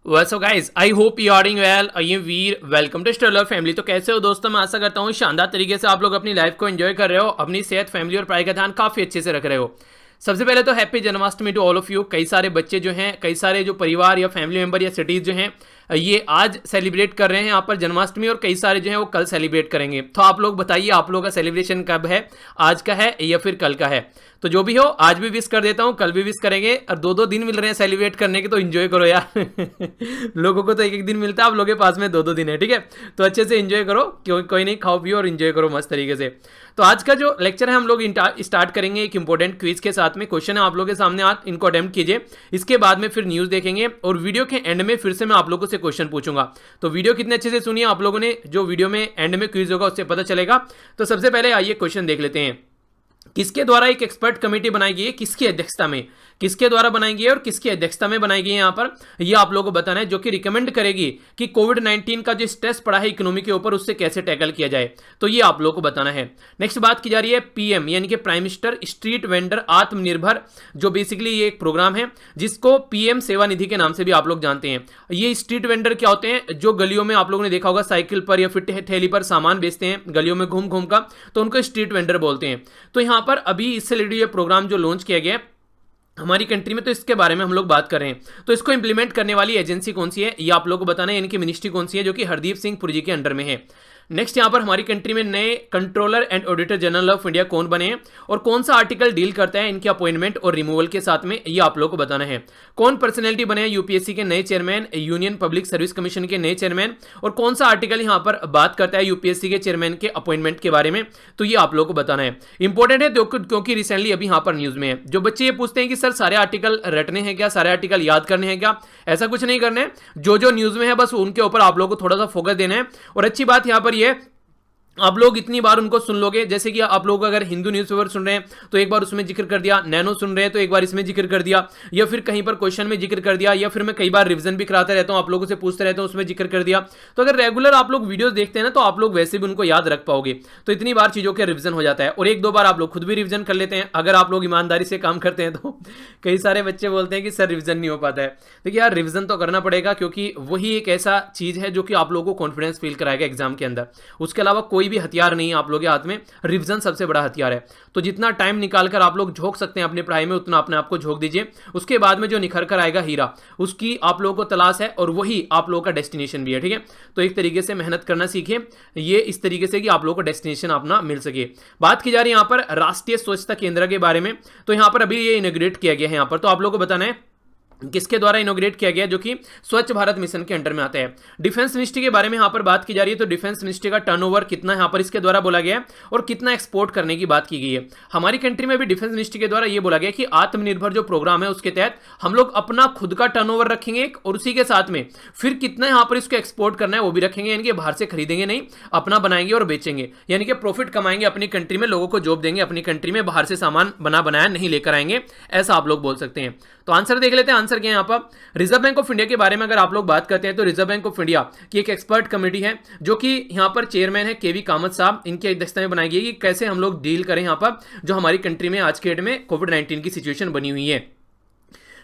So guys I hope you are doing well. I am Veer, welcome to stellar family. तो कैसे हो दोस्तों, मैं आशा करता हूँ शानदार तरीके से आप लोग अपनी लाइफ को एंजॉय कर रहे हो, अपनी सेहत, फैमिली और पढ़ाई का ध्यान काफी अच्छे से रख रहे हो। सबसे पहले तो happy Janmashtami to all of you. कई सारे बच्चे जो हैं, कई सारे जो परिवार या फैमिली मेंबर या सिटीज जो हैं, ये आज सेलिब्रेट कर रहे हैं यहाँ पर जन्माष्टमी, और कई सारे जो हैं वो कल सेलिब्रेट करेंगे। तो आप लोग बताइए, आप लोगों का सेलिब्रेशन कब है, आज का है या फिर कल का है? तो जो भी हो, आज भी विश कर देता हूँ, कल भी विश करेंगे, और दो दो दिन मिल रहे हैं सेलिब्रेट करने के, तो एंजॉय करो यार। लोगों को तो एक एक दिन मिलता है, आप लोगों के पास में दो दो दिन है, ठीक है? तो अच्छे से एंजॉय करो, क्यों कोई नहीं, खाओ पियो और एंजॉय करो मस्त तरीके से। तो आज का जो लेक्चर है हम लोग स्टार्ट करेंगे एक इंपॉर्टेंट क्विज के साथ में। क्वेश्चन है आप लोगों के सामने, आप इनको अटेम्प्ट कीजिए। इसके बाद में फिर न्यूज देखेंगे, और वीडियो के एंड में फिर से मैं आप लोगों से क्वेश्चन पूछूंगा। तो वीडियो कितने अच्छे से सुनिए, आप लोगों ने जो वीडियो में एंड में क्विज होगा उससे पता चलेगा। तो सबसे पहले आइए क्वेश्चन देख लेते हैं। किसके द्वारा एक एक्सपर्ट कमेटी बनाई गई है, किसकी अध्यक्षता में, किसके द्वारा बनाई गई है और किसकी अध्यक्षता में बनाई गई है यहाँ पर, ये आप लोगों को बताना है, जो कि रिकमेंड करेगी कि कोविड-19 का जो स्ट्रेस पड़ा है इकोनॉमी के ऊपर, उससे कैसे टैकल किया जाए। तो ये आप लोगों को बताना है। नेक्स्ट बात की जा रही है पीएम यानी कि प्राइम मिनिस्टर स्ट्रीट वेंडर आत्मनिर्भर, जो बेसिकली ये एक प्रोग्राम है जिसको पीएम सेवा निधि के नाम से भी आप लोग जानते हैं। ये स्ट्रीट वेंडर क्या होते हैं? जो गलियों में आप लोगों ने देखा होगा, साइकिल पर या फिर ठेली पर सामान बेचते हैं गलियों में घूम घूम का, तो उनको स्ट्रीट वेंडर बोलते हैं। तो यहाँ पर अभी इससे रिलेटेड ये प्रोग्राम जो लॉन्च किया गया हमारी कंट्री में, तो इसके बारे में हम लोग बात कर रहे हैं। तो इसको इंप्लीमेंट करने वाली एजेंसी कौन सी है, ये आप लोगों को बताना है, यानी कि मिनिस्ट्री कौन सी है, जो कि हरदीप सिंह पुरी जी के अंडर में है। नेक्स्ट यहाँ पर हमारी कंट्री में नए controller and auditor general of India कौन बने हैं, और कौन सा आर्टिकल डील करता है इनके अपॉइंटमेंट और रिमूवल के साथ में, ये आप लोगों को बताना है। कौन पर्सनैलिटी बने हैं यूपीएससी के नए chairman, union public service commission के नए चेयरमैन, और कौन सा आर्टिकल यहाँ पर बात करता है यूपीएससी के चेयरमैन के अपॉइंटमेंट के बारे में, तो ये आप लोगों को बताना है। इंपॉर्टेंट है क्योंकि रिसेंटली अभी यहाँ पर न्यूज में है। जो बच्चे ये पूछते हैं कि सर सारे आर्टिकल रटने हैं क्या, सारे आर्टिकल याद करने हैं क्या, ऐसा कुछ नहीं करना है। जो जो न्यूज में है बस उनके ऊपर आप लोगों को थोड़ा सा फोकस देना है। और अच्छी बात यहाँ पर यह, आप लोग इतनी बार उनको सुन लोगे, जैसे कि आप लोग अगर हिंदू न्यूज़पेपर सुन रहे हैं तो एक बार उसमें जिक्र कर दिया, नैनो सुन रहे हैं तो एक बार इसमें जिक्र कर दिया, या फिर कहीं पर क्वेश्चन में जिक्र कर दिया, या फिर मैं कई बार रिवीजन भी कराता रहता हूं, आप लोगों से पूछते रहता हूं, उसमें जिक्र कर दिया। तो अगर रेगुलर आप लोग वीडियोस देखते हैं ना, तो आप लोग वैसे भी उनको याद रख पाओगे। तो इतनी बार चीज़ों के रिविजन हो जाता है, और एक दो बार आप लोग खुद भी रिविजन कर लेते हैं अगर आप लोग ईमानदारी से काम करते हैं। तो कई सारे बच्चे बोलते हैं कि सर रिविजन नहीं हो पाता है। देखिए यार, रिविजन तो करना पड़ेगा, क्योंकि वही एक ऐसा चीज़ है जो कि आप लोगों को कॉन्फिडेंस फील कराएगा एग्जाम के अंदर। उसके अलावा कोई भी हथियार नहीं है आप लोगों के हाथ में, रिवीजन सबसे बड़ा हथियार है। तो जितना टाइम निकालकर आप लोग झोंक सकते हैं अपनी पढ़ाई में, उतना अपने आप को झोंक दीजिए। उसके बाद में जो निखर कर आएगा हीरा, उसकी आप लोगों को तलाश है, और वही आप लोगों का डेस्टिनेशन भी है, ठीक है? तो एक तरीके से मेहनत करना सीखिए, ये इस तरीके से कि आप लोगों को डेस्टिनेशन अपना मिल सके। बात की जा रही है यहाँ पर राष्ट्रीय स्वच्छता केंद्र के बारे में। तो यहाँ पर अभी ये इनॉग्रेट किया गया है यहाँ पर, तो आप लोगों को बताना है किसके द्वारा इनोग्रेट किया गया, जो कि स्वच्छ भारत मिशन के अंडर में आता है। डिफेंस मिनिस्ट्री के बारे में यहाँ पर बात की जा रही है। तो डिफेंस मिनिस्ट्री का टर्नओवर कितना यहाँ पर इसके द्वारा बोला गया है, और कितना एक्सपोर्ट करने की बात की गई है। हमारी कंट्री में भी डिफेंस मिनिस्ट्री के द्वारा ये बोला गया कि आत्मनिर्भर जो प्रोग्राम है उसके तहत हम लोग अपना खुद का टर्नओवर रखेंगे, और उसी के साथ में फिर कितना यहाँ पर इसको एक्सपोर्ट करना है वो भी रखेंगे, यानी कि बाहर से खरीदेंगे नहीं, अपना बनाएंगे और बेचेंगे, यानी कि प्रॉफिट कमाएंगे अपनी कंट्री में, लोगों को जॉब देंगे अपनी कंट्री में, बाहर से सामान बनाया नहीं लेकर आएंगे, ऐसा आप लोग बोल सकते हैं। तो आंसर देख लेते हैं। आंसर क्या है यहाँ पर? रिजर्व बैंक ऑफ इंडिया के बारे में अगर आप लोग बात करते हैं, तो रिजर्व बैंक ऑफ इंडिया की एक एक्सपर्ट कमेटी है, जो कि यहाँ पर चेयरमैन है केवी कामत साहब, इनकी अध्यक्षता में बनाई गई कि कैसे हम लोग डील करें यहाँ पर जो हमारी कंट्री में आज के डेट में कोविड-19 की सिचुएशन बनी हुई है।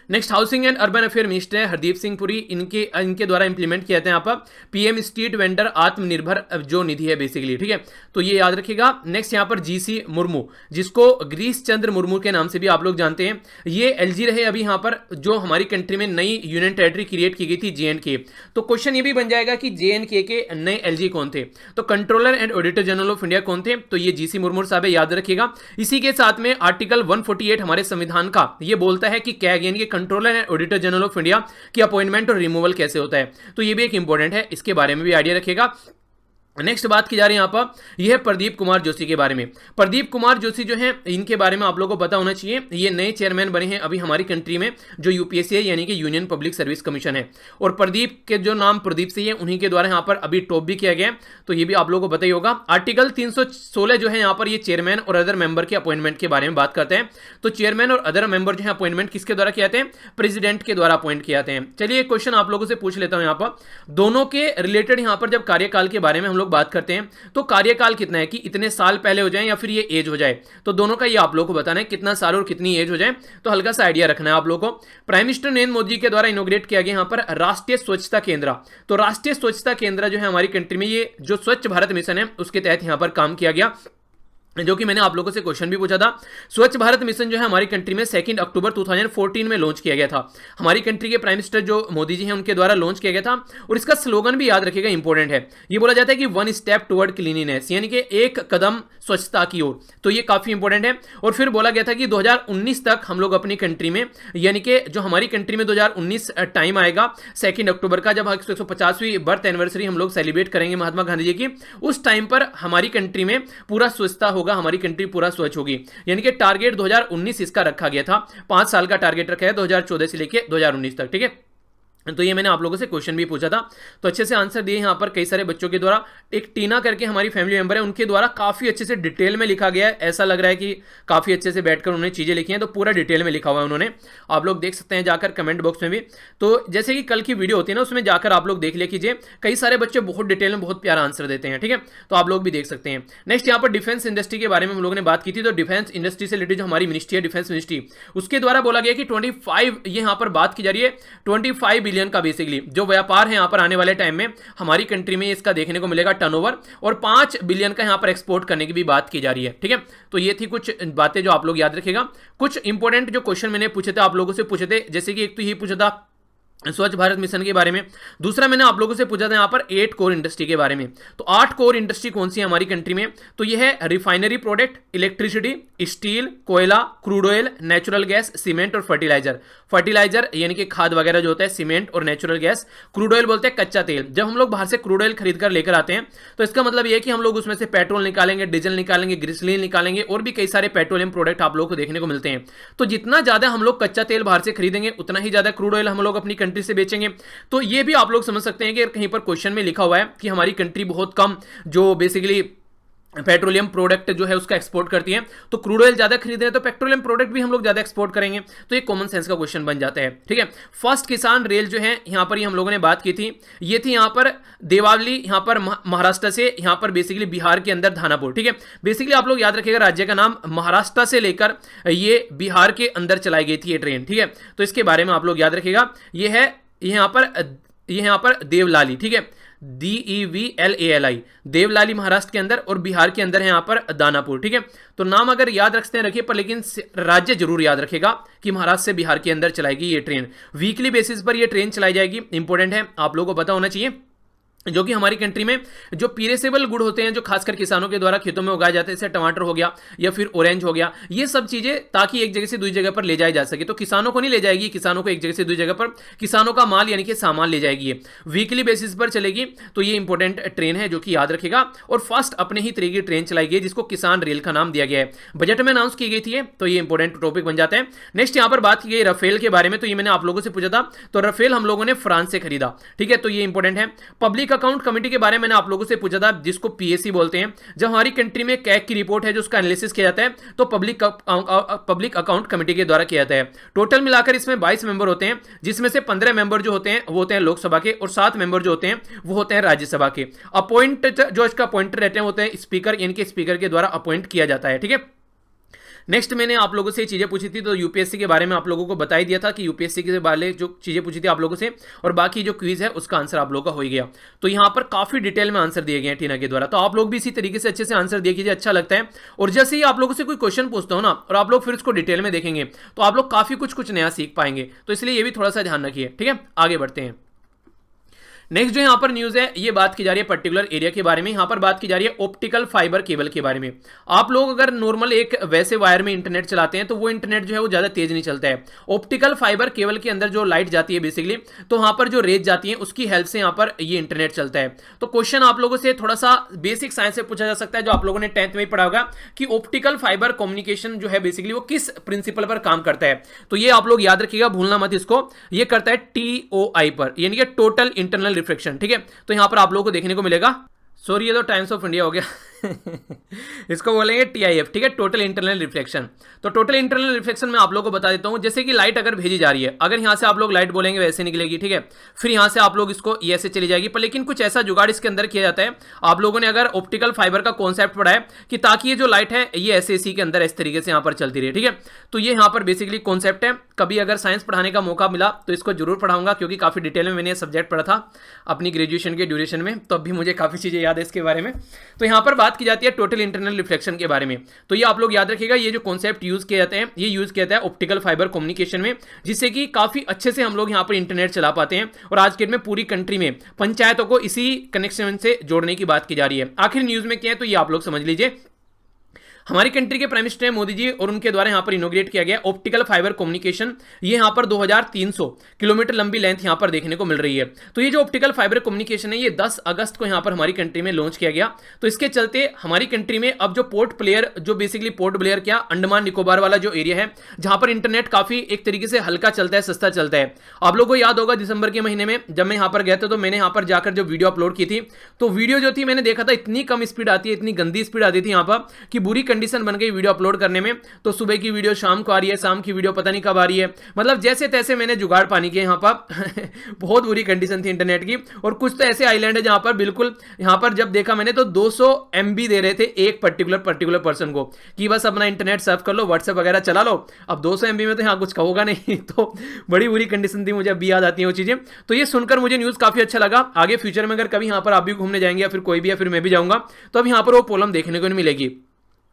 Next housing and urban affair minister है हरदीप सिंह पुरी, इनके द्वारा इंप्लीमेंट किया जाता है यहाँ पर पीएम स्ट्रीट वेंडर आत्मनिर्भर जो निधि है बेसिकली, ठीक है? तो ये याद रखिएगा। नेक्स्ट यहाँ पर जीसी मुर्मू, जिसको गिरीश चंद्र मुर्मू के नाम से भी आप लोग जानते हैं, ये एलजी रहे अभी यहाँ पर, जो हमारी कंट्री में नई यूनियन टेरिटरी क्रिएट की गई थी JNK। तो क्वेश्चन ये भी बन जाएगा कि JNK के नए एलजी कौन थे, तो controller and auditor general of India कौन थे, तो ये जीसी मुर्मू साहब है, याद रखिएगा। इसी के साथ में आर्टिकल 148 हमारे संविधान का ये बोलता है कि क्या controller and auditor general of India की अपॉइंटमेंट और रिमूवल कैसे होता है, तो ये भी एक इंपॉर्टेंट है, इसके बारे में भी आइडिया रखिएगा। नेक्स्ट बात की जा रही है यहाँ पर, यह है प्रदीप कुमार जोशी के बारे में। प्रदीप कुमार जोशी जो हैं, इनके बारे में आप लोगों को पता होना चाहिए, ये नए चेयरमैन बने हैं अभी हमारी कंट्री में, जो यूपीएससी है यानी कि यूनियन पब्लिक सर्विस कमीशन है। और प्रदीप के जो नाम प्रदीप से ही है, उन्हीं के द्वारा यहाँ पर अभी टॉप भी किया गया है, तो ये भी आप लोगों को पता ही होगा। आर्टिकल 316 जो है यहाँ पर, ये चेयरमैन और अदर मेंबर के अपॉइंटमेंट के बारे में बात करते हैं। तो चेयरमैन और अदर मेंबर जो है अपॉइंटमेंट किसके द्वारा किए जाते हैं? प्रेसिडेंट के द्वारा अपॉइंट किए जाते हैं। चलिए एक क्वेश्चन आप लोगों से पूछ लेता हूँ यहाँ पर, दोनों के रिलेटेड यहाँ पर जब कार्यकाल के बारे में हम लोग बात करते हैं तो कार्यकाल कितना है कि इतने साल पहले हो जाए या फिर ये एज हो जाए, तो दोनों का ये आप लोग को बताना है कितना साल और कितनी एज हो जाए, तो हल्का सा आइडिया रखना है आप लोगों को। प्राइम मिनिस्टर नरेंद्र मोदी के द्वारा इनोग्रेट किया गया यहाँ पर राष्ट्रीय स्वच्छता केंद्र। तो राष्ट्रीय स्वच्छता केंद्र जो है हमारी कंट्री में, ये जो स्वच्छ भारत मिशन है उसके तहत यहाँ पर काम किया गया, जो कि मैंने आप लोगों से क्वेश्चन भी पूछा था। स्वच्छ भारत मिशन जो है हमारी कंट्री में 2 अक्टूबर 2014 में लॉन्च किया गया था। हमारी कंट्री के प्राइम मिनिस्टर जो मोदी जी हैं उनके द्वारा लॉन्च किया गया था, और इसका स्लोगन भी याद रखिएगा, इंपॉर्टेंट है। ये बोला जाता है कि 1 स्टेप टुवर्ड क्लीनिनेस, यानी कि एक कदम स्वच्छता की ओर, तो ये काफी इंपॉर्टेंट है। और फिर बोला गया था कि 2019 तक हम लोग अपनी कंट्री में, यानी कि जो हमारी कंट्री में 2019 टाइम आएगा 2 अक्टूबर का, जब 150वीं बर्थ एनिवर्सरी हम लोग सेलिब्रेट करेंगे महात्मा गांधी जी की, उस टाइम पर हमारी कंट्री में पूरा स्वच्छता होगा, हमारी कंट्री पूरा स्वच्छ होगी। यानी कि टारगेट 2019 इसका रखा गया था, 5 साल का टारगेट रखा है 2014 से लेकर 2019 तक, ठीक है। तो ये मैंने आप लोगों से क्वेश्चन भी पूछा था, तो अच्छे से आंसर दिए यहाँ पर कई सारे बच्चों के द्वारा। एक टीना करके हमारी फैमिली मेंबर है, उनके द्वारा काफी अच्छे से डिटेल में लिखा गया है, ऐसा लग रहा है कि काफी अच्छे से बैठकर उन्होंने चीजें लिखी हैं, तो पूरा डिटेल में लिखा हुआ है उन्होंने, आप लोग देख सकते हैं जाकर कमेंट बॉक्स में भी। तो जैसे कि कल की वीडियो होती है ना, उसमें जाकर आप लोग देख लिया कीजिए, कई सारे बच्चे बहुत डिटेल में बहुत प्यारा आंसर देते हैं, ठीक है, तो आप लोग भी देख सकते हैं। नेक्स्ट यहाँ पर डिफेंस इंडस्ट्री के बारे में हम लोगों ने बात की थी, तो डिफेंस इंडस्ट्री से रिलेटेड जो हमारी मिनिस्ट्री है डिफेंस मिनिस्ट्री, उसके द्वारा बोला गया कि 25, ये यहाँ पर बात की जा रही है 25 बिलियन का बेसिकली जो व्यापार है यहाँ पर आने वाले टाइम में हमारी कंट्री में इसका देखने को मिलेगा टर्नओवर, और 5 बिलियन का यहाँ पर एक्सपोर्ट करने की भी बात की जा रही है, ठीक है। तो ये थी कुछ बातें जो आप लोग याद रखेगा। कुछ इंपॉर्टेंट जो क्वेश्चन मैंने पूछे थे आप लोगों से पूछे थे, जैसे कि एक तो ये पूछा था स्वच्छ भारत मिशन के बारे में, दूसरा मैंने आप लोगों से पूछा था यहाँ पर 8 कोर इंडस्ट्री के बारे में। तो 8 कोर इंडस्ट्री कौन सी है हमारी कंट्री में, तो यह है रिफाइनरी प्रोडक्ट, इलेक्ट्रिसिटी, स्टील, कोयला, crude oil, natural gas, cement और फर्टिलाइजर। फर्टिलाइजर यानी कि खाद वगैरह जो होता है, सीमेंट और नेचुरल गैस, क्रूड ऑयल बोलते हैं कच्चा तेल। जब हम लोग बाहर से क्रूड ऑयल खरीद कर लेकर आते हैं तो इसका मतलब यह है कि हम लोग उसमें से पेट्रोल निकालेंगे, डीजल निकालेंगे, ग्रिसलीन निकालेंगे, और भी कई सारे पेट्रोलियम प्रोडक्ट आप लोग को देखने को मिलते हैं। तो जितना ज्यादा हम लोग कच्चा तेल बाहर से खरीदेंगे उतना ही ज्यादा क्रूड ऑयल हम लोग अपनी कंट्री से बेचेंगे। तो ये भी आप लोग समझ सकते हैं कि कहीं पर क्वेश्चन में लिखा हुआ है कि हमारी कंट्री बहुत कम जो बेसिकली पेट्रोलियम प्रोडक्ट जो है उसका एक्सपोर्ट करती है, तो क्रूड ऑयल ज्यादा खरीद रहे हैं तो पेट्रोलियम प्रोडक्ट भी हम लोग ज्यादा एक्सपोर्ट करेंगे, तो ये कॉमन सेंस का क्वेश्चन बन जाता है, ठीक है। फर्स्ट किसान रेल जो है यहाँ पर हम लोगों ने बात की थी, ये थी यहाँ पर देवावली, यहाँ पर महाराष्ट्र से यहाँ पर बेसिकली बिहार के अंदर धानापुर, ठीक है। बेसिकली आप लोग याद रखिएगा राज्य का नाम, महाराष्ट्र से लेकर ये बिहार के अंदर चलाई गई थी ये ट्रेन, ठीक है। तो इसके बारे में आप लोग याद रखिएगा, ये है यहाँ पर देवलाली, ठीक है, DEVLALI, देवलाली महाराष्ट्र के अंदर, और बिहार के अंदर है यहाँ पर दानापुर, ठीक है। तो नाम अगर याद रखते हैं रखिए, पर लेकिन राज्य जरूर याद रखेगा कि महाराष्ट्र से बिहार के अंदर चलाएगी ये ट्रेन, वीकली बेसिस पर ये ट्रेन चलाई जाएगी, इंपॉर्टेंट है, आप लोगों को पता होना चाहिए। जो कि हमारी कंट्री में जो पीरेसेबल गुड़ होते हैं, जो खासकर किसानों के द्वारा खेतों में उगाए जाते हैं, जैसे टमाटर हो गया या फिर ऑरेंज हो गया, ये सब चीजें ताकि एक जगह से दूसरी जगह पर ले जाई जा सके, तो किसानों को नहीं ले जाएगी, किसानों को एक जगह से दूसरी जगह पर किसानों का माल यानी कि सामान ले जाएगी, ये वीकली बेसिस पर चलेगी। तो ये इंपॉर्टेंट ट्रेन है जो कि याद रखेगा, और फर्स्ट अपने ही तरह की ट्रेन चलाई गई जिसको किसान रेल का नाम दिया गया है, बजट में अनाउंस की गई थी, तो ये इंपॉर्टेंट टॉपिक बन जाता है। नेक्स्ट यहाँ पर बात की गई राफेल के बारे में, तो ये मैंने आप लोगों से पूछा था, तो राफेल हम लोगों ने फ्रांस से खरीदा, ठीक है, तो ये इंपॉर्टेंट है। पब्लिक अकाउंट कमेटी के बारे में मैंने आप लोगों से पूछा था, जिसको पीएससी बोलते हैं। जब हमारी कंट्री में कैग की रिपोर्ट है जो उसका एनालिसिस किया जाता है, तो पब्लिक अकाउंट कमेटी के द्वारा किया जाता है। टोटल मिलाकर इसमें 22 मेंबर होते हैं, जिसमें से 15 मेंबर जो होते हैं वो होते हैं लोकसभा के, और 7 मेंबर जो होते हैं वो होते हैं राज्यसभा के। अपॉइंट जो इसका अपॉइंटर रहते हैं होते हैं स्पीकर, इनके स्पीकर के द्वारा अपॉइंट किया जाता है, ठीक है। नेक्स्ट मैंने आप लोगों से ये चीज़ें पूछी थी, तो यूपीएससी के बारे में आप लोगों को बता ही दिया था कि यूपीएससी के बारे जो चीज़ें पूछी थी आप लोगों से, और बाकी जो क्विज है उसका आंसर आप लोगों का हो ही गया। तो यहाँ पर काफ़ी डिटेल में आंसर दिए गए हैं टीना के द्वारा, तो आप लोग भी इसी तरीके से अच्छे से आंसर दिए कीजिए, अच्छा लगता है। और जैसे ही आप लोगों से कोई क्वेश्चन पूछता हो ना, और आप लोग फिर उसको डिटेल में देखेंगे, तो आप लोग काफ़ी कुछ नया सीख पाएंगे, तो इसलिए ये भी थोड़ा सा ध्यान रखिए, ठीक है। आगे बढ़ते हैं। नेक्स्ट जो यहाँ पर न्यूज है, ये बात की जा रही है पर्टिकुलर एरिया के बारे में। यहाँ पर बात की जा रही है ऑप्टिकल फाइबर केबल के बारे में। आप लोग अगर नॉर्मल एक वैसे वायर में इंटरनेट चलाते हैं तो वो इंटरनेट जो है वो ज्यादा तेज नहीं चलता है। ऑप्टिकल फाइबर केबल के अंदर जो लाइट जाती है बेसिकली, तो वहां पर जो रेज जाती है उसकी हेल्प से यहाँ पर ये इंटरनेट चलता है। तो क्वेश्चन आप लोगों से थोड़ा सा बेसिक साइंस से पूछा जा सकता है, जो आप लोगों ने 10th में पढ़ा होगा कि ऑप्टिकल फाइबर कम्युनिकेशन जो है बेसिकली वो किस प्रिंसिपल पर काम करता है। तो ये आप लोग याद रखिएगा, भूलना मत इसको। ये करता है TOI पर, यानी कि टोटल इंटरनल रिफ्लेक्शन, ठीक है। तो यहां पर आप लोगों को देखने को मिलेगा, सॉरी ये तो टाइम्स ऑफ इंडिया हो गया इसको बोलेंगे टीआईएफ, ठीक है, टोटल इंटरनल रिफ्लेक्शन। तो टोटल इंटरनल रिफ्लेक्शन मैं आप लोगों को बता देता हूं, जैसे कि लाइट अगर भेजी जा रही है, अगर यहां से आप लोग लाइट बोलेंगे वैसे निकलेगी, ठीक है, फिर यहां से आप लोग इसको ये ऐसे चली जाएगी, पर लेकिन कुछ ऐसा जुगाड़ इसके अंदर किया जाता है, आप लोगों ने अगर ऑप्टिकल फाइबर का कॉन्सेप्ट पढ़ा है कि ताकि ये जो लाइट है ये ऐसे इसी के अंदर इस तरीके से यहां पर चलती रही, ठीक है। तो ये यहां पर बेसिकली कॉन्सेप्ट है, कभी अगर साइंस पढ़ाने का मौका मिला तो इसको जरूर पढ़ाऊंगा, क्योंकि काफी डिटेल में मैंने ये सब्जेक्ट पढ़ा था अपनी ग्रेजुएशन के ड्यूरेशन में, तो अभी मुझे काफी चीजें याद है इसके बारे में। तो यहां पर बात की जाती है टोटल इंटरनल रिफ्लेक्शन के बारे में। तो ये आप लोग याद रखिएगा, ये जो कॉन्सेप्ट यूज किए जाते हैं ये यूज किया जाता है ऑप्टिकल फाइबर कम्युनिकेशन में, जिससे कि काफी अच्छे से हम लोग यहां पर इंटरनेट चला पाते हैं। और आज के डेट में पूरी कंट्री में पंचायतों को इसी कनेक्शन से जोड़ने की बात की जा रही है। आखिर न्यूज में क्या है तो ये आप लोग समझ लीजिए। हमारी कंट्री के प्राइम मिनिस्टर मोदी जी और उनके द्वारा यहां पर इनोग्रेट किया गया ऑप्टिकल फाइबर कम्युनिकेशन। ये यहां पर 2300 किलोमीटर लंबी लेंथ यहां पर देखने को मिल रही है। तो ये जो ऑप्टिकल फाइबर कम्युनिकेशन है ये 10 अगस्त को यहां पर हमारी कंट्री में लॉन्च किया गया। तो इसके चलते हमारी कंट्री में अब जो पोर्ट प्लेयर, जो बेसिकली पोर्ट ब्लेयर क्या, अंडमान निकोबार वाला जो एरिया है जहां पर इंटरनेट काफी एक तरीके से हल्का चलता है, सस्ता चलता है। आप लोगों को याद होगा दिसंबर के महीने में जब मैं यहां पर गया था तो मैंने यहां पर जाकर जो वीडियो अपलोड की थी, तो वीडियो जो थी मैंने देखा था इतनी कम स्पीड आती है, इतनी गंदी स्पीड आती थी यहां पर कि बुरी कंडीशन बन गई वीडियो अपलोड करने में। तो सुबह की वीडियो शाम को आ रही है, शाम की वीडियो पता नहीं कब आ रही है, मतलब जैसे तैसे मैंने जुगाड़ पानी किया यहाँ पर बहुत बुरी कंडीशन थी इंटरनेट की। और कुछ तो ऐसे आइलैंड है जहां पर बिल्कुल, यहां पर जब देखा मैंने तो 200 MB दे रहे थे एक पर्टिकुलर पर्सन को, कि बस अपना इंटरनेट सर्फ कर लो, व्हाट्सएप वगैरह चला लो। अब 200 MB में तो यहाँ कुछ होगा नहीं तो बड़ी बुरी कंडीशन थी, मुझे अभी याद आती है वो चीजें। तो ये सुनकर मुझे न्यूज काफी अच्छा लगा। आगे फ्यूचर में अगर कभी यहाँ पर आप भी घूमने जाएंगे या फिर कोई भी, या फिर मैं भी जाऊंगा, तो अब यहाँ पर वो प्रॉब्लम देखने को नहीं मिलेगी।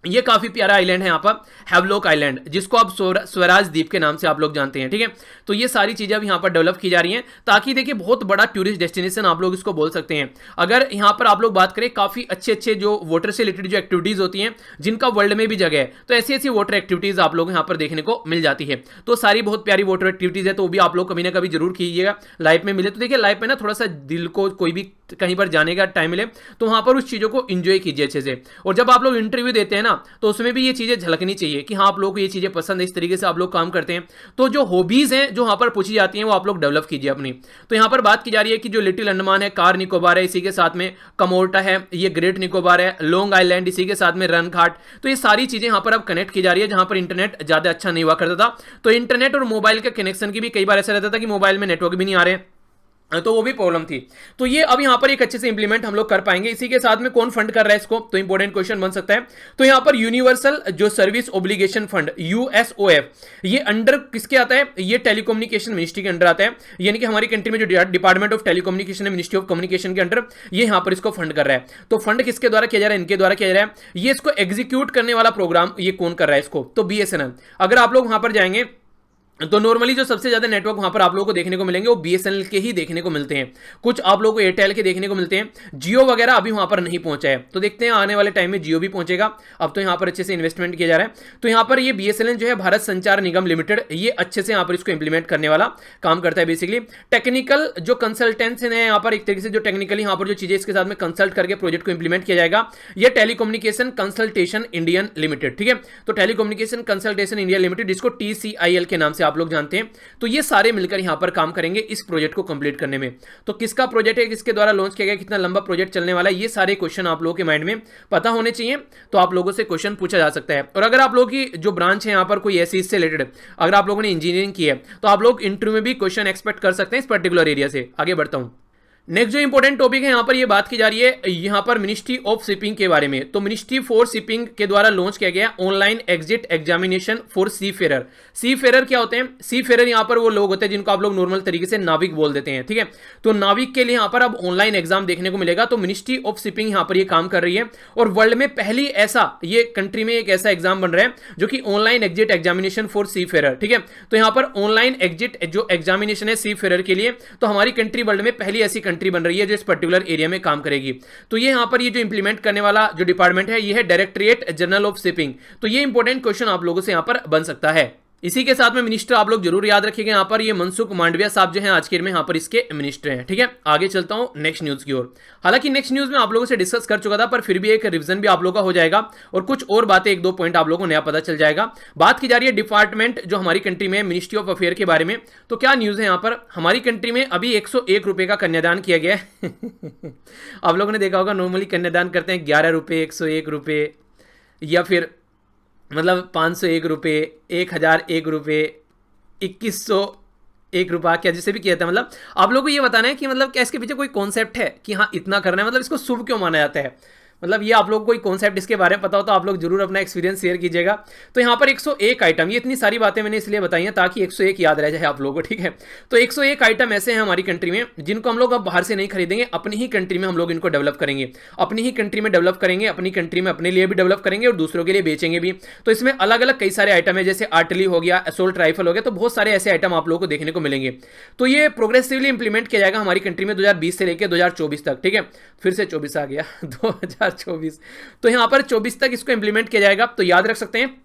ये काफी प्यारा आइलैंड है यहाँ पर, हैवलॉक आइलैंड, जिसको आप स्वराज द्वीप के नाम से आप लोग जानते हैं, ठीक है। तो ये सारी चीजें अब यहाँ पर डेवलप की जा रही हैं, ताकि देखिए बहुत बड़ा टूरिस्ट डेस्टिनेशन आप लोग इसको बोल सकते हैं। अगर यहाँ पर आप लोग बात करें, काफी अच्छे अच्छे जो वाटर से रिलेटेड जो एक्टिविटीज होती हैं, जिनका वर्ल्ड में भी जगह है, तो ऐसी ऐसी वाटर एक्टिविटीज आप लोग यहाँ पर देखने को मिल जाती है। तो सारी बहुत प्यारी वाटर एक्टिविटीज है, तो वो भी आप लोग कभी ना कभी जरूर कीजिएगा, लाइफ में मिले तो। देखिए लाइफ में ना थोड़ा सा दिल को कोई भी कहीं पर जाने का टाइम मिले तो वहां पर उस चीजों को एंजॉय कीजिए अच्छे से। और जब आप लोग इंटरव्यू देते हैं ना, तो उसमें भी ये चीजें झलकनी चाहिए कि हाँ आप लोगों को ये चीजें पसंद है, इस तरीके से आप लोग काम करते हैं। तो जो हॉबीज हैं जो वहां पर पूछी जाती हैं वो आप लोग डेवलप कीजिए अपनी। तो यहां पर बात की जा रही है कि जो लिटिल अंडमान है, कार निकोबार है, इसी के साथ में कमोर्टा है, ये ग्रेट निकोबार है, लॉन्ग आइलैंड, इसी के साथ में रन घाट। तो ये सारी चीजें यहां पर अब कनेक्ट की जा रही है, जहां पर इंटरनेट ज्यादा अच्छा नहीं हुआ करता था। तो इंटरनेट और मोबाइल के कनेक्शन की भी कई बार ऐसा रहता था कि मोबाइल में नेटवर्क भी नहीं आ रहे, तो वो भी प्रॉब्लम थी। तो ये अब यहां पर एक अच्छे से इंप्लीमेंट हम लोग कर पाएंगे। इसी के साथ में कौन फंड कर रहा है इसको, तो इंपॉर्टेंट क्वेश्चन बन सकता है। तो यहां पर यूनिवर्सल जो सर्विस ओब्लिगेशन फंड USOF, ये अंडर किसके आता है, ये टेलीकम्युनिकेशन मिनिस्ट्री के अंडर आता है। यानी कि हमारी कंट्री में जो डिपार्टमेंट ऑफ टेलीकम्युनिकेशन है, मिनिस्ट्री ऑफ कम्युनिकेशन के अंडर, ये यहां पर इसको फंड कर रहा है। तो फंड किसके द्वारा किया जा रहा है, इनके द्वारा किया जा रहा है। ये इसको एग्जीक्यूट करने वाला प्रोग्राम ये कौन कर रहा है इसको, तो BSNL। अगर आप लोग वहां पर जाएंगे तो नॉर्मली जो सबसे ज्यादा नेटवर्क वहां पर आप लोगों को देखने को मिलेंगे वो BSNL के ही देखने को मिलते हैं। कुछ आप लोगों को एयरटेल के देखने को मिलते हैं, जियो वगैरह अभी वहां पर नहीं पहुंचा है। तो देखते हैं आने वाले टाइम में जियो भी पहुंचेगा। अब तो यहां पर अच्छे से इन्वेस्टमेंट किया जा रहा है। तो यहां पर ये BSNL जो है भारत संचार निगम लिमिटेड, ये अच्छे से यहां पर इसको इंप्लीमेंट करने वाला काम करता है। बेसिकली टेक्निकल जो कंसल्टेंट्स है यहाँ पर, एक तरीके से जो टेक्निकली यहाँ पर जो चीजें इसके साथ में कंसल्ट करके प्रोजेक्ट को इंप्लीमेंट किया जाएगा, ये टेलीकम्युनिकेशन कंसल्टेशन इंडियन लिमिटेड, ठीक है। तो टेलीकम्युनिकेशन कंसल्टेशन इंडिया लिमिटेड, जिसको TCIL के नाम से आप लोग जानते हैं। तो ये सारे मिलकर यहां पर काम करेंगे इस प्रोजेक्ट को कंप्लीट करने में। तो किसका प्रोजेक्ट है, किसके द्वारा लॉन्च किया गया, कितना लंबा प्रोजेक्ट चलने वाला है, ये सारे क्वेश्चन आप लोगों के माइंड में पता होने चाहिए। तो आप लोगों से क्वेश्चन पूछा जा सकता है। और अगर आप लोगों की जो ब्रांच है यहां पर कोई ऐसी इससे रिलेटेड, अगर आप लोगों ने इंजीनियरिंग की है, तो आप लोग इंटरव्यू में भी क्वेश्चन एक्सपेक्ट कर सकते हैं इस पर्टिकुलर एरिया से। आगे बढ़ता हूं। नेक्स्ट जो इंपॉर्टेंट टॉपिक है यहां पर ये बात की जा रही है यहां पर मिनिस्ट्री ऑफ शिपिंग के बारे में। तो मिनिस्ट्री फॉर शिपिंग के द्वारा लॉन्च किया गया online exit examination for seafarer. Seafarer क्या होते हैं, सी फेरर यहां पर वो लोग होते हैं जिनको आप लोग नॉर्मल तरीके से नाविक बोल देते हैं, ठीक है। तो नाविक के लिए यहां पर अब ऑनलाइन एग्जाम देखने को मिलेगा। तो मिनिस्ट्री ऑफ शिपिंग यहां पर ये काम कर रही है और वर्ल्ड में पहली ऐसा, ये कंट्री में एक ऐसा एग्जाम बन रहा है जो कि online exit examination for seafarer, ठीक है। तो यहां पर ऑनलाइन एग्जिट जो एग्जामिनेशन है सी फेरर के लिए, तो हमारी कंट्री वर्ल्ड में पहली ऐसी कंट्री बन रही है जो इस पर्टिकुलर एरिया में काम करेगी। तो ये यहां पर ये जो इंप्लीमेंट करने वाला जो डिपार्टमेंट है ये है डायरेक्टरेट जनरल ऑफ शिपिंग। तो ये इंपॉर्टेंट क्वेश्चन आप लोगों से यहां पर बन सकता है। इसी के साथ में मिनिस्टर आप लोग जरूर याद रखिएगा, यहाँ पर ये मनसुख मांडविया साहब जो हैं आज के डेट में यहाँ पर इसके मिनिस्टर हैं। ठीक है, आगे चलता हूँ नेक्स्ट न्यूज़ की ओर। हालांकि नेक्स्ट न्यूज़ में आप लोगों से डिस्कस कर चुका था, पर फिर भी एक रिवीजन भी आप लोगों का हो जाएगा और कुछ और बातें, एक दो पॉइंट आप लोगों को नया पता चल जाएगा। बात की जा रही है डिपार्टमेंट जो हमारी कंट्री में मिनिस्ट्री ऑफ अफेयर के बारे में। तो क्या न्यूज़ है यहाँ पर, हमारी कंट्री में अभी 101 रुपये का कन्यादान किया गया है। आप लोगों ने देखा होगा नॉर्मली कन्यादान करते हैं 11 रुपये, 101 रुपये, या फिर मतलब 501 रुपये, 1001 रुपये, 2101 रुपया, क्या जिसे भी किया था। मतलब आप लोगों को ये बताना है कि मतलब क्या इसके पीछे कोई कॉन्सेप्ट है कि हाँ इतना करना है, मतलब इसको शुभ क्यों माना जाता है। मतलब ये आप लोग को कोई कॉन्सेप्ट इसके बारे में पता हो तो आप लोग जरूर अपना एक्सपीरियंस शेयर कीजिएगा। तो यहाँ पर 101 आइटम, ये इतनी सारी बातें मैंने इसलिए बताई हैं ताकि 101 याद रह जाए आप लोगों को। ठीक है, तो 101 आइटम ऐसे हैं हमारी कंट्री में जिनको हम लोग अब बाहर से नहीं खरीदेंगे, अपनी ही कंट्री में हम लोग इनको डेवलप करेंगे, अपनी ही कंट्री में डेवलप करेंगे, अपनी कंट्री में अपने लिए भी डेवलप करेंगे और दूसरों के लिए बेचेंगे भी। तो इसमें अलग अलग कई सारे आइटम है, जैसे आर्टिलरी हो गया, असोल्ट राइफल हो गया, तो बहुत सारे ऐसे आइटम आप लोगों को देखने को मिलेंगे। तो ये प्रोग्रेसिवली इंप्लीमेंट किया जाएगा हमारी कंट्री में 2020 से लेकर 2024 तक। ठीक है, फिर से 24 आ गया 2024, तो यहां पर 24 तक इसको इंप्लीमेंट किया जाएगा। तो याद रख सकते हैं,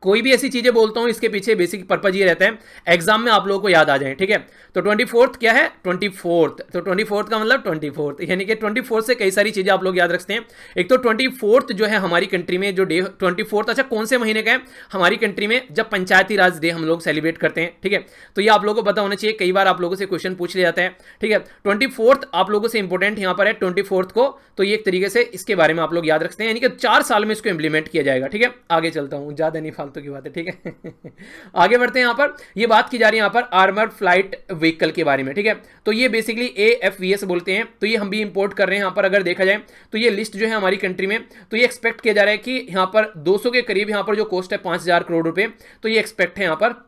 कोई भी ऐसी चीजें बोलता हूं इसके पीछे बेसिक पर्पज ये रहता है एग्जाम में आप लोगों को याद आ जाए। ठीक है, तो 24th क्या है, 24th, तो 24th का मतलब 24th, यानी कि 24th से कई सारी चीजें आप लोग याद रखते हैं। एक तो 24th जो है हमारी कंट्री में जो डे 24th, अच्छा कौन से महीने का है हमारी कंट्री में, जब पंचायती राज डे हम लोग सेलिब्रेट करते हैं। ठीक है, तो ये आप लोगों को पता होना चाहिए, कई बार आप लोगों से क्वेश्चन पूछ लिया जाता है। ठीक है, 24th आप लोगों से इंपॉर्टेंट यहां पर है 24th को, तो ये एक तरीके से इसके बारे में आप लोग याद रखते हैं, यानी कि 4 साल में इसको इंप्लीमेंट किया जाएगा। ठीक है, आगे चलता हूं, ज्यादा नहीं फालतू की बात है। ठीक है, आगे बढ़ते हैं। यहां पर ये बात की जा रही है यहां पर आर्मर फ्लाइट व्हीकल के बारे में। ठीक है, तो ये बेसिकली AFVS बोलते हैं, तो ये हम भी इंपोर्ट कर रहे हैं। यहां पर अगर देखा जाए तो ये लिस्ट जो है हमारी कंट्री में, तो ये एक्सपेक्ट किया जा रहा है कि यहां पर 200 के करीब यहां पर जो कॉस्ट है 5000 करोड़ रुपए, तो ये एक्सपेक्ट है यहां पर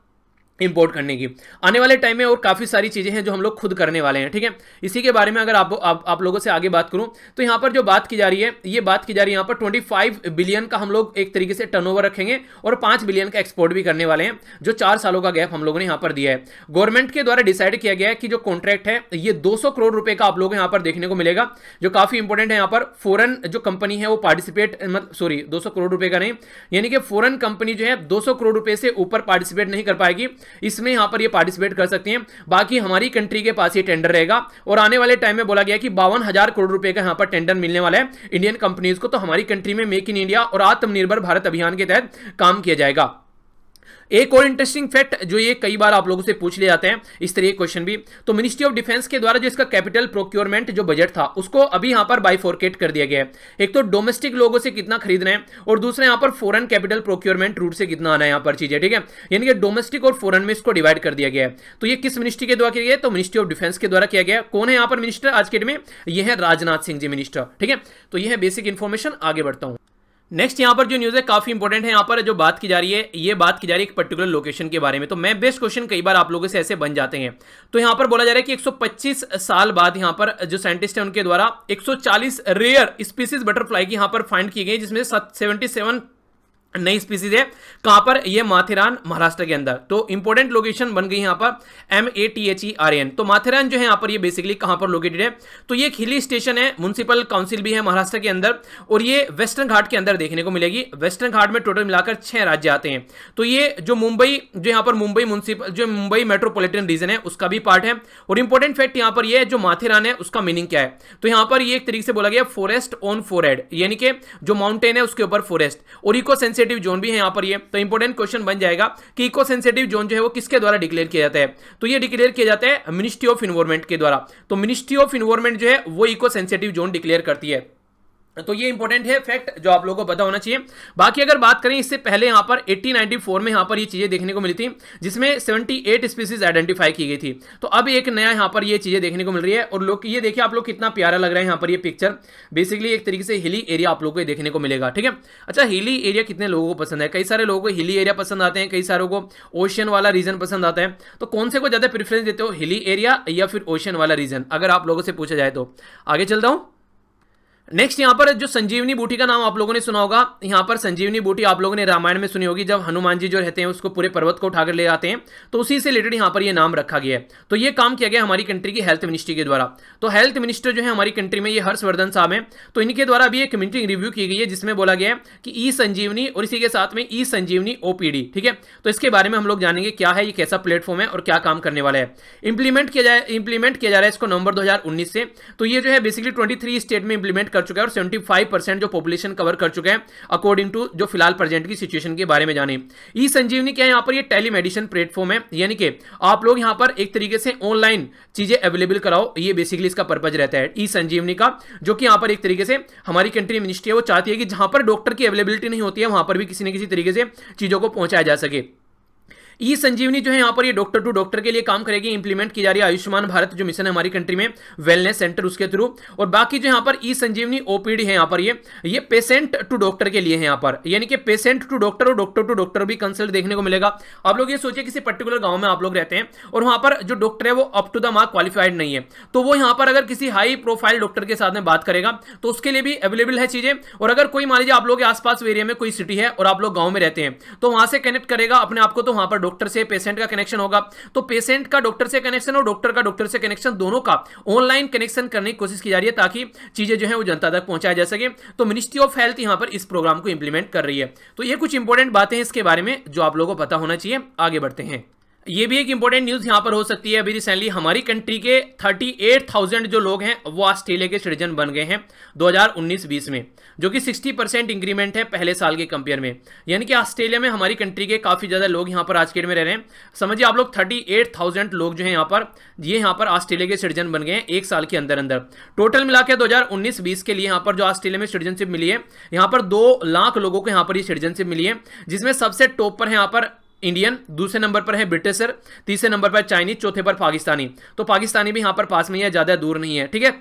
इंपोर्ट करने की। आने वाले टाइम में और काफ़ी सारी चीज़ें हैं जो हम लोग खुद करने वाले हैं। ठीक है, इसी के बारे में अगर आप लोगों से आगे बात करूं तो यहाँ पर जो बात की जा रही है, ये बात की जा रही है यहाँ पर 25 बिलियन का हम लोग एक तरीके से टर्नओवर रखेंगे और 5 बिलियन का एक्सपोर्ट भी करने वाले हैं, जो 4 सालों का गैप हम लोगों ने यहाँ पर दिया है। गवर्नमेंट के द्वारा डिसाइड किया गया है कि जो कॉन्ट्रैक्ट है ये 200 करोड़ रुपए का आप लोग यहाँ पर देखने को मिलेगा, जो काफ़ी इंपॉर्टेंट है। यहाँ पर फॉरेन जो कंपनी है वो पार्टिसिपेट, सॉरी 200 करोड़ रुपए का नहीं, यानी कि फॉरेन कंपनी जो है 200 करोड़ रुपए से ऊपर पार्टिसिपेट नहीं कर पाएगी, इसमें यहाँ पर पार्टिसिपेट कर सकती हैं। बाकी हमारी कंट्री के पास ये टेंडर रहेगा और आने वाले टाइम में बोला गया कि 52,000 करोड़ रुपए का यहां पर टेंडर मिलने वाला है इंडियन कंपनीज को। तो हमारी कंट्री में मेक इन इंडिया और आत्मनिर्भर भारत अभियान के तहत काम किया जाएगा। एक और इंटरेस्टिंग फैक्ट जो ये कई बार आप लोगों से पूछ लिए जाते हैं इस तरह के क्वेश्चन भी, तो मिनिस्ट्री ऑफ डिफेंस के द्वारा जो इसका कैपिटल प्रोक्योरमेंट जो बजट था उसको अभी यहां पर बाइफोरकेट कर दिया गया है। एक तो डोमेस्टिक लोगों से कितना खरीदना है और दूसरा यहां पर फॉरेन कैपिटल प्रोक्योरमेंट रूट से कितना आना है यहां पर चीजें। ठीक है, यानी कि डोमेस्टिक और फॉरेन में इसको डिवाइड कर दिया गया है। तो ये किस मिनिस्ट्री के द्वारा किया गया, तो मिनिस्ट्री ऑफ डिफेंस के द्वारा किया गया। कौन है यहां पर मिनिस्टर आज के डेट में, ये है राजनाथ सिंह जी मिनिस्टर। ठीक है, तो ये है बेसिक इंफॉर्मेशन। आगे बढ़ता हूं। नेक्स्ट यहाँ पर जो न्यूज़ है काफ़ी इंपॉर्टेंट है। यहाँ पर जो बात की जा रही है, ये बात की जा रही है एक पर्टिकुलर लोकेशन के बारे में। तो मैं बेस्ट क्वेश्चन कई बार आप लोगों से ऐसे बन जाते हैं। तो यहाँ पर बोला जा रहा है कि 125 साल बाद यहाँ पर जो साइंटिस्ट है उनके द्वारा 140 रेयर स्पीसीज बटरफ्लाई की यहाँ पर फाइंड की गई, जिसमें 77 नई स्पीसीज है। कहां पर, ये माथेरान महाराष्ट्र के अंदर। तो इंपॉर्टेंट लोकेशन बन गई यहां पर MATHERAN। तो माथेरान जो है यहां पर ये बेसिकली कहां पर लोकेटेड है, तो ये एक हिली स्टेशन है, म्युनिसिपल काउंसिल भी है महाराष्ट्र के अंदर और ये वेस्टर्न घाट के अंदर देखने को मिलेगी। वेस्टर्न घाट में टोटल मिलाकर 6 राज्य आते हैं। तो ये जो मुंबई, जो यहाँ पर मुंबई म्युनिसिपल, जो मुंबई मेट्रोपॉलिटन रीजन है उसका भी पार्ट है। और इंपॉर्टेंट फैक्ट यहाँ पर ये जो माथेरान है उसका मीनिंग क्या है, तो यहाँ पर ये एक तरीके से बोला गया फॉरेस्ट ऑन फोरहेड, यानी कि जो माउंटेन है उसके ऊपर फॉरेस्ट, और इको सेंसिटिव जोन भी है यहां पर ये। तो इंपॉर्टेंट क्वेश्चन बन जाएगा कि इको सेंसिटिव जोन जो है वो किसके द्वारा डिक्लेयर किया जाता है, तो ये डिक्लेयर किया जाता है मिनिस्ट्री ऑफ एनवायरनमेंट के द्वारा। तो मिनिस्ट्री ऑफ एनवायरनमेंट जो है वो इको सेंसिटिव जोन डिक्लेयर करती है। तो ये इंपॉर्टेंट है फैक्ट जो आप लोगों को पता होना चाहिए। बाकी अगर बात करें इससे पहले यहां पर 1894 में यहां पर ये चीजें देखने को मिली थी, जिसमें 78 स्पीसीज आइडेंटिफाई की गई थी। तो अब एक नया यहां पर ये चीजें देखने को मिल रही है। और लोग ये देखिए आप लोग कितना प्यारा लग रहा है यहां पर ये पिक्चर, बेसिकली एक तरीके से हिली एरिया आप लोगों को देखने को मिलेगा। ठीक है, अच्छा हिली एरिया कितने लोगों को पसंद है, कई सारे लोगों को हिली एरिया पसंद आते हैं, कई सारों को ओशन वाला रीजन पसंद आता है। तो कौन से को ज्यादा प्रेफरेंस देते हो, हिली एरिया या फिर ओशन वाला रीजन, अगर आप लोगों से पूछा जाए तो। आगे चलता हूं। नेक्स्ट यहाँ पर जो संजीवनी बूटी का नाम आप लोगों ने सुना होगा। यहाँ पर संजीवनी बूटी आप लोगों ने रामायण में सुनी होगी, जब हनुमान जी जो रहते हैं उसको पूरे पर्वत को उठाकर ले आते हैं, तो उसी से रिलेटेड यहाँ पर ये नाम रखा गया है। तो ये काम किया गया हमारी कंट्री की हेल्थ मिनिस्ट्री के द्वारा। तो हेल्थ मिनिस्टर जो है हमारी कंट्री में ये हर्षवर्धन साहब हैं, तो इनके द्वारा अभी एक मीटिंग रिव्यू की गई है जिसमें बोला गया है कि ई संजीवनी और इसी के साथ में ई संजीवनी ओपीडी, ठीक है। तो इसके बारे में हम लोग जानेंगे क्या है, ये कैसा प्लेटफॉर्म है और क्या काम करने वाला है। इंप्लीमेंट किया जा रहा है इसको नवंबर 2019 से। तो ये जो है बेसिकली 23 स्टेट में इंप्लीमेंट कर चुका है और 75% जो पॉपुलेशन कवर कर चुका है अकॉर्डिंग टू जो फिलहाल प्रेजेंट की सिचुएशन के बारे में जाने। ई संजीवनी क्या है, यहाँ पर ये टेलीमेडिसिन प्लेटफॉर्म है, यानी कि आप लोग यहाँ पर एक तरीके से ऑनलाइन चीजें अवेलेबल कराओ, ये बेसिकली इसका पर्पज रहता है ई संजीवनी का। जो कि यहाँ पर एक तरीके से हमारी कंट्री मिनिस्ट्री है वो चाहती है कि जहां पर डॉक्टर की अवेलेबिलिटी नहीं होती है वहां पर भी किसी न किसी तरीके से चीजों को पहुंचाया जा सके। ई संजीवनी जो है यहाँ पर ये डॉक्टर टू डॉक्टर के लिए काम करेगी। इंप्लीमेंट की जा रही है आयुष्मान भारत जो मिशन है हमारी कंट्री में, वेलनेस सेंटर उसके थ्रू। और बाकी जो यहाँ पर ई संजीवनी ओपीडी है यहाँ पर ये पेशेंट टू डॉक्टर के लिए है यहाँ पर, यानी कि पेशेंट टू डॉक्टर और डॉक्टर टू डॉक्टर भी कंसल्ट देखने को मिलेगा। आप लोग ये सोचिए किसी पर्टिकुलर गांव में आप लोग रहते हैं और वहां पर जो डॉक्टर है वो up to the mark qualified नहीं है, तो वो यहाँ पर अगर किसी हाई प्रोफाइल डॉक्टर के साथ में बात करेगा तो उसके लिए भी अवेलेबल है चीजें। और अगर कोई मान लीजिए आप लोग के आसपास एरिया में कोई सिटी है और आप लोग गांव में रहते हैं तो वहां से कनेक्ट करेगा अपने आप को, तो वहां पर डॉक्टर से पेशेंट का कनेक्शन होगा। तो पेशेंट का डॉक्टर से कनेक्शन और डॉक्टर का डॉक्टर से कनेक्शन दोनों का ऑनलाइन कनेक्शन करने की कोशिश की जा रही है ताकि चीजें जो है वो जनता तक पहुंचाया जा सके। तो मिनिस्ट्री ऑफ हेल्थ यहां पर इस प्रोग्राम को इंप्लीमेंट कर रही है। तो ये कुछ इंपॉर्टेंट बातें हैं इसके बारे में जो आप लोगों को पता होना चाहिए। आगे बढ़ते हैं। ये भी एक इंपॉर्टेंट न्यूज यहां पर हो सकती है। अभी रिसेंटली हमारी कंट्री के 38,000 जो लोग हैं वो ऑस्ट्रेलिया के सिटीजन बन गए हैं 2019-20 में, जो कि 60% इंक्रीमेंट है पहले साल के कंपेयर में। यानी कि ऑस्ट्रेलिया में हमारी कंट्री के काफी ज्यादा लोग यहां पर आज के डेट में रह रहे हैं। समझिए आप लोग 38,000 लोग जो है यहां पर ऑस्ट्रेलिया के सिटीजन बन गए हैं एक साल के अंदर अंदर। टोटल मिला के 2019-20 के लिए यहां पर जो ऑस्ट्रेलिया में सिटीजनशिप मिली है, यहां पर 2 लाख लोगों को यहां पर ये सिटीजनशिप मिली है, जिसमें सबसे टॉप पर है यहां पर इंडियन, दूसरे नंबर पर है ब्रिटिशर, तीसरे नंबर पर चाइनीज, चौथे पर पाकिस्तानी। तो पाकिस्तानी भी यहां पर पास में ही है, ज्यादा दूर नहीं है, ठीक है।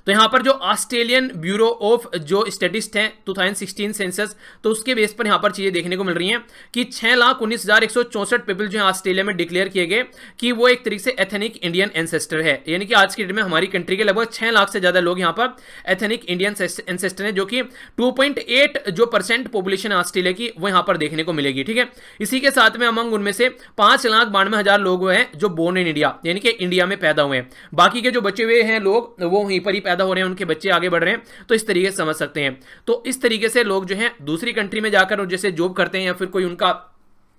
तो यहां पर जो ऑस्ट्रेलियन ब्यूरो ऑफ जो स्टेटिस्ट हैं 2016 सेंसस, तो उसके बेस पर यहां पर चीजें देखने को मिल रही हैं कि 6,19,164 पीपल जो है ऑस्ट्रेलिया में डिक्लेयर किए गए कि वो एक तरीके से एथनिक इंडियन एंसेस्टर है। यानी कि आज की डेट में हमारी कंट्री के लगभग 6 लाख से ज्यादा लोग यहां पर एथनिक इंडियन एंसेस्टर हैं, जो कि 2.8 जो % पॉपुलेशन है ऑस्ट्रेलिया की वो यहां पर देखने को मिलेगी, ठीक है। इसी के साथ में अमंग उनमें से 5,92,000 लोग हैं जो बोर्न इन इंडिया, यानी कि इंडिया में पैदा हुए हैं। बाकी के जो बचे हुए हैं लोग वो वहीं पर ही पैदा हो रहे हैं, उनके बच्चे आगे बढ़ रहे हैं। तो इस तरीके से समझ सकते हैं। तो इस तरीके से लोग जो हैं दूसरी कंट्री में जाकर और जैसे जॉब करते हैं या फिर कोई उनका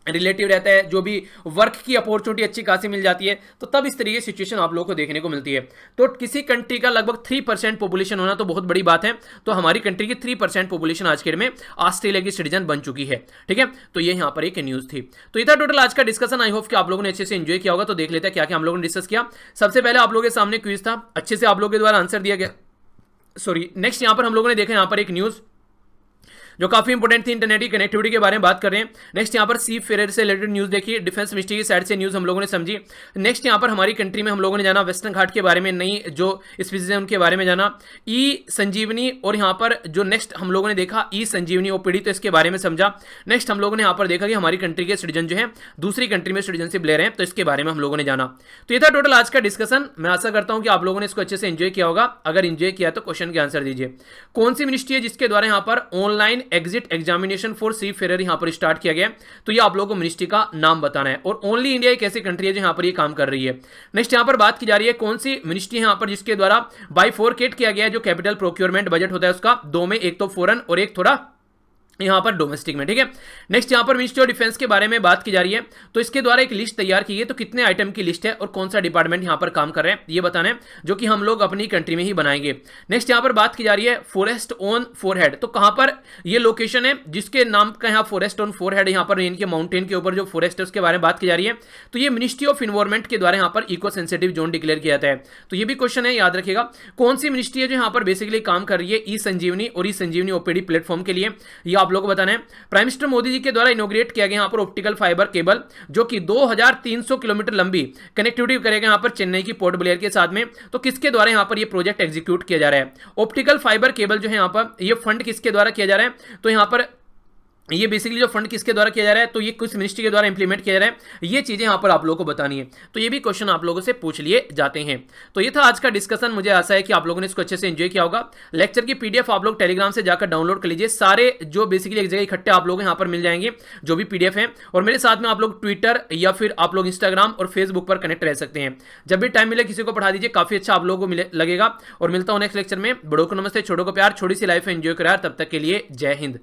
रिलेटिव रहता है जो भी वर्क की अपॉर्चुनिटी अच्छी खासी मिल जाती है, तो तब इस तरीके की सिचुएशन आप लोगों को देखने को मिलती है। तो किसी कंट्री का लगभग 3% पॉपुलेशन होना तो बहुत बड़ी बात है। तो हमारी कंट्री की 3% पॉपुलेशन आज के डेट में ऑस्ट्रेलिया की सिटीजन बन चुकी है, ठीक है। तो ये यहाँ पर एक न्यूज थी। तो ये था टोटल आज का डिस्कशन। आई होप कि आप लोगों ने अच्छे से एंजॉय किया होगा। तो देख लेते हैं क्या क्या हम लोगों ने डिस्कस किया। सबसे पहले आप लोगों के सामने क्विज था, अच्छे से आप लोगों के द्वारा आंसर दिया गया। सॉरी, नेक्स्ट यहां पर हम लोगों ने देखा यहां पर एक न्यूज जो काफी इंपॉर्टेंट थी, इंटरनेट की कनेक्टिविटी के बारे में बात कर रहे हैं। नेक्स्ट यहाँ पर सी फेयर से रिलेटेड न्यूज देखी, डिफेंस मिनिस्ट्री की साइड से न्यूज हम लोगों ने समझी। नेक्स्ट यहाँ पर हमारी कंट्री में हम लोगों ने जाना वेस्टर्न घाट के बारे में, नई जो स्पीसीज है उनके बारे में जाना, ई संजीवनी, और यहाँ पर जो नेक्स्ट हम लोगों ने देखा ई संजीवनी ओपीडी, तो इसके बारे में समझा। नेक्स्ट हम लोगों ने यहाँ पर देखा कि हमारी कंट्री के सिटीजन जो है दूसरी कंट्री में सिटीजनशिप ले रहे हैं, तो इसके बारे में हम लोगों ने जाना। तो ये था टोटल आज का डिस्कशन। मैं आशा करता हूँ कि आप लोगों ने इसको अच्छे से एंजॉय किया होगा। अगर एंजॉय किया तो क्वेश्चन के आंसर दीजिए। कौन सी मिनिस्ट्री है जिसके द्वारा यहाँ पर online exit examination for seafarer यहां पर स्टार्ट किया गया? तो ये आप लोगों को मिनिस्ट्री का नाम बताना है। और ओनली इंडिया एक ऐसी कंट्री है जो यहां पर ये काम कर रही है। नेक्स्ट यहां पर बात की जा रही है कौन सी मिनिस्ट्री यहां पर जिसके द्वारा बाइफोरकेट किया गया है जो कैपिटल प्रोक्योरमेंट बजट होता है उसका, 2 में, एक तो फॉरेन और एक थोड़ा यहां पर डोमेस्टिक में, ठीक है। नेक्स्ट यहां पर मिनिस्ट्री ऑफ डिफेंस के बारे में बात की जा रही है। तो इसके द्वारा एक लिस्ट तैयार की है, तो कितने आइटम की लिस्ट है और कौन सा डिपार्टमेंट यहां पर काम कर रहे हैं ये बताना है, जो कि हम लोग अपनी कंट्री में ही बनाएंगे। नेक्स्ट यहां पर बात की जा रही है फॉरेस्ट ऑन फोरहेड, तो कहां पर ये लोकेशन है जिसके नाम का यहाँ फॉरेस्ट ऑन फोरहेड, यहां पर इनके माउंटेन के ऊपर जो फॉरेस्ट है उसके बारे में बात की जा रही है। तो ये मिनिस्ट्री ऑफ इन्वायरमेंट के द्वारा यहां पर इको सेंसिटिव जोन डिक्लेयर किया जाता है। तो ये भी क्वेश्चन है, याद रखिएगा। कौन सी मिनिस्ट्री है जो यहां पर बेसिकली काम कर रही है ई संजीवनी और ई संजीवनी ओपीडी प्लेटफॉर्म के लिए, ये आप लोगों को बताना है। प्राइम मिनिस्टर मोदी जी के द्वारा इनोग्रेट किया गया यहां पर ऑप्टिकल फाइबर केबल, जो कि 2300 किलोमीटर लंबी कनेक्टिविटी करेगा यहां पर चेन्नई की पोर्ट ब्लेयर के साथ में। तो किसके द्वारा यहां पर ये प्रोजेक्ट एग्जीक्यूट किया जा रहा है? ऑप्टिकल फाइबर केबल जो है यहां पर ये फंड किसके द्वारा किया जा रहा है? तो यहां पर ये बेसिकली जो फंड किसके द्वारा किया जा रहा है, तो ये किस मिनिस्ट्री के द्वारा इंप्लीमेंट किया जा रहा है, ये चीज़ें यहाँ पर आप लोगों को बतानी है। तो ये भी क्वेश्चन आप लोगों से पूछ लिए जाते हैं। तो ये था आज का डिस्कशन। मुझे आशा है कि आप लोगों ने इसको अच्छे से एंजॉय किया होगा। लेक्चर की पीडीएफ आप लोग टेलीग्राम से जाकर डाउनलोड कर लीजिए। सारे जो बेसिकली एक जगह इकट्ठे आप लोग यहाँ पर मिल जाएंगे, जो भी पीडीएफ है। और मेरे साथ में आप लोग ट्विटर या फिर आप लोग इंस्टाग्राम और फेसबुक पर कनेक्ट रह सकते हैं। जब भी टाइम मिले किसी को पढ़ा दीजिए, काफी अच्छा आप लोगों को लगेगा। और मिलता हूँ नेक्स्ट लेक्चर में। बड़ों को नमस्ते, छोटों को प्यार, छोटी सी लाइफ एंजॉय करा। तब तक के लिए जय हिंद।